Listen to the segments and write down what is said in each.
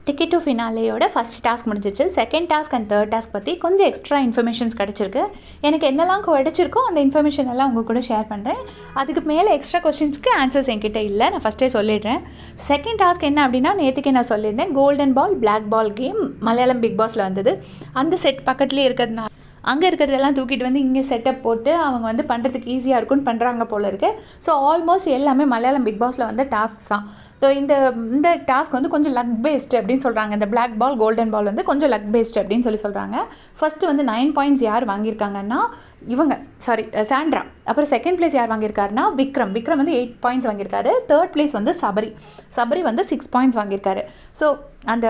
Ticket to ஃபினாலேயோட first task முடிஞ்சிச்சு. Second task and third task பற்றி கொஞ்சம் எக்ஸ்ட்ரா இன்ஃபர்மேஷன்ஸ் கிடச்சிருக்கு. எனக்கு என்னெல்லாம் கிடச்சிருக்கோ அந்த இன்ஃபர்மேஷன் எல்லாம் உங்கள் கூட ஷேர் பண்ணுறேன். அதுக்கு மேலே எக்ஸ்ட்ரா கொஸ்டின்ஸ்க்கு ஆன்சர்ஸ் என்கிட்ட இல்லை, நான் ஃபஸ்ட்டே சொல்லிடுறேன். செகண்ட் டாஸ்க் என்ன அப்படின்னா, நேற்றுக்கே நான் சொல்லியிருந்தேன், golden ball black ball game Malayalam big பாஸில் வந்தது. அந்த செட் பக்கத்துலேயே இருக்கிறதுனால அங்கே இருக்கிறதெல்லாம் தூக்கிட்டு வந்து இங்கே செட்டப் போட்டு அவங்க வந்து பண்ணுறதுக்கு ஈஸியாக இருக்குன்னு பண்ணுறாங்க போல இருக்குது. ஸோ ஆல்மோஸ்ட் எல்லாமே மலையாளம் பிக் பாஸில் வந்து டாஸ்க்ஸ் தான். ஸோ இந்த டாஸ்க் வந்து கொஞ்சம் லக் பேஸ்டு அப்படின்னு சொல்கிறாங்க. இந்த பிளாக் பால் கோல்டன் பால் வந்து கொஞ்சம் லக் பேஸ்டு அப்படின்னு சொல்கிறாங்க. ஃபஸ்ட்டு வந்து 9 பாயிண்ட்ஸ் யார் வாங்கியிருக்காங்கன்னா சாண்ட்ரா. அப்புறம் செகண்ட் பிளேஸ் யார் வாங்கியிருக்காருன்னா விக்ரம் வந்து 8 பாயிண்ட்ஸ் வாங்கியிருக்காரு. தேர்ட் பிளேஸ் வந்து சபரி வந்து 6 பாயிண்ட்ஸ் வாங்கியிருக்காரு. ஸோ அந்த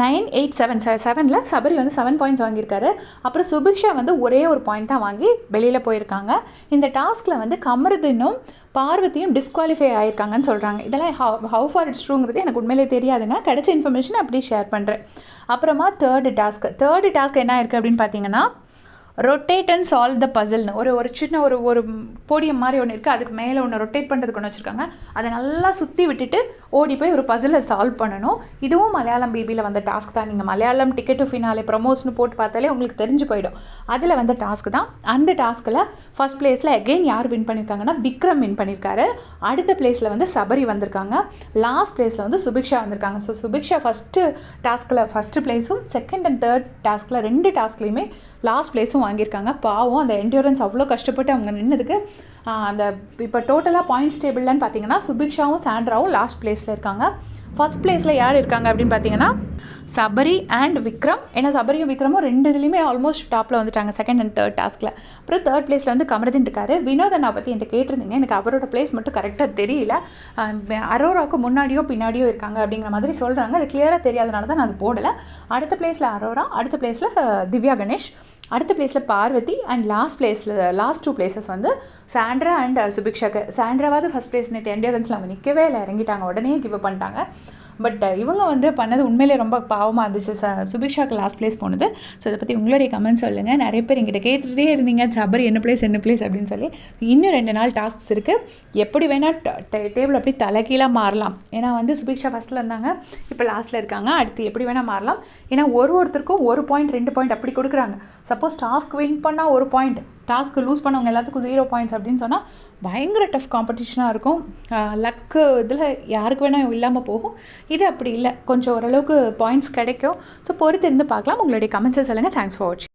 9, 8, 7 சபரி வந்து 7 பாயிண்ட்ஸ் வாங்கியிருக்காரு. அப்புறம் சுபிக்ஷா வந்து ஒரே ஒரு பாயிண்ட் தான் வாங்கி வெளியில் போயிருக்காங்க. இந்த டாஸ்கில் வந்து கமருதீனும் பார்வதியும் டிஸ்குவாலிஃபை ஆகியிருக்காங்கன்னு சொல்கிறாங்க. இதெல்லாம் ஹவு ஃபார் இட்ஸ் ட்ரூங்கிறது எனக்கு உண்மையிலே தெரியாதுங்க. கிடைச்ச இன்ஃபர்மேஷன் அப்படி ஷேர் பண்ணுறேன். அப்புறமா தேர்டு டாஸ்க் என்ன இருக்குது அப்படின்னு பார்த்தீங்கன்னா, ரொட்டேட் அண்ட் சால்வ் த பசில்னு ஒரு சின்ன ஒரு போடியம் மாதிரி ஒன்று இருக்குது. அதுக்கு மேலே ஒன்று ரொட்டேட் பண்ணுறதுக்கு ஒன்று வச்சுருக்காங்க. அதை நல்லா சுற்றி விட்டுட்டு ஓடி போய் ஒரு பசிலை சால்வ் பண்ணணும். இதுவும் மலையாளம் பிபியில் வந்த டாஸ்க் தான். நீங்கள் Malayalam ticket to finale promotion போட்டு பார்த்தாலே உங்களுக்கு தெரிஞ்சு போயிடும். அதில் வந்த டாஸ்க் தான். அந்த டாஸ்கில் ஃபஸ்ட் பிளேஸில் அகெயின் யார் வின் பண்ணியிருக்காங்கன்னா, விக்ரம் வின் பண்ணியிருக்காரு. அடுத்த பிளேஸில் வந்து சபரி வந்திருக்காங்க. லாஸ்ட் பிளேஸில் வந்து சுபிக்ஷா வந்திருக்காங்க. ஸோ சுபிக்ஷா ஃபஸ்ட்டு பிளேஸும் செகண்ட் அண்ட் தேர்ட் டாஸ்கில் 2 டாஸ்க்லேயுமே லாஸ்ட் பிளேஸும் வாங்கியிருக்காங்க. பாவம், அந்த என்டியூரன்ஸ் அவ்வளோ கஷ்டப்பட்டு அவங்க நின்னதுக்கு. அந்த இப்போ டோட்டலாக பாயிண்ட்ஸ் டேபிள்லன்னு பார்த்தீங்கன்னா சுபிக்ஷாவும் சாண்ட்ராவும் லாஸ்ட் பிளேஸில் இருக்காங்க. ஃபஸ்ட் பிளேஸில் யார் இருக்காங்க அப்படின்னு பார்த்தீங்கன்னா சபரி அண்ட் விக்ரம். ஏன்னா சபரியும் விக்ரமும் 2 இதுலேயுமே ஆல்மோஸ்ட் டாப்பில் வந்துட்டாங்க செகண்ட் அண்ட் தேர்ட் டாஸ்கில். அப்புறம் தேர்ட் பிளேஸில் வந்து கமருதீன் இருக்காரு. வினோதனா பற்றி என்கிட்ட கேட்டிருந்தீங்க. எனக்கு அவரோட பிளேஸ் மட்டும் கரெக்டாக தெரியல. அரோராவுக்கு முன்னாடியோ பின்னாடியோ இருக்காங்க அப்படிங்கிற மாதிரி சொல்கிறாங்க. அது கிளியராக தெரியாதனால தான் நான் அது போடலை. அடுத்த பிளேஸில் அரோரா, அடுத்த பிளேஸில் திவ்யா கணேஷ், அடுத்த பிளேஸில் பார்வதி அண்ட் லாஸ்ட் 2 பிளேசஸ் வந்து சாண்ட்ரா அண்ட் சுபிக்ஷாக்கு. சாண்ட்ராவாவது ஃபஸ்ட் பிளேஸ் நேற்று என்டியூரன்ஸில் அவங்க நிற்கவே இல்லை, இறங்கிட்டாங்க, உடனே கிவ் அப் பண்ணிட்டாங்க. பட் இவங்க வந்து பண்ணது உண்மையிலே ரொம்ப பாவமாக இருந்துச்சு. சுபிக்ஷாக்கு லாஸ்ட் பிளேஸ் போனது. ஸோ இதை பற்றி உங்களுடைய கமெண்ட் சொல்லுங்கள். நிறைய பேர் எங்கிட்ட கேட்டுகிட்டே இருந்தீங்க, சபரி என்ன பிளேஸ் அப்படின்னு சொல்லி. இன்னும் 2 நாள் டாஸ்க்ஸ் இருக்குது. எப்படி வேணால் டேபிள் அப்படி தலைகீழாக மாறலாம். ஏன்னா வந்து சுபிக்ஷா ஃபஸ்ட்டில் இருந்தாங்க, இப்போ லாஸ்ட்டில் இருக்காங்க. அடுத்து எப்படி வேணால் மாறலாம். ஏன்னா ஒருத்தருக்கும் 1 பாயிண்ட் 2 பாயிண்ட் அப்படி கொடுக்குறாங்க. சப்போஸ் டாஸ்க் வின் பண்ணால் 1 பாயிண்ட், டாஸ்க்கு லூஸ் பண்ணவங்க எல்லாத்துக்கும் 0 பாயிண்ட்ஸ் அப்படின்னு சொன்னால் பயங்கர டஃப் காம்படிஷனாக இருக்கும். லக்கு இதில் யாருக்கு வேணால் இல்லாமல் போகும். இது அப்படி இல்லை, கொஞ்சம் ஓரளவுக்கு பாயிண்ட்ஸ் கிடைக்கும். ஸோ பொறுத்து இருந்து பார்க்கலாம். உங்களுடைய கமெண்ட்ஸை சொல்லுங்கள். தேங்க்ஸ் ஃபார் வாட்சிங்.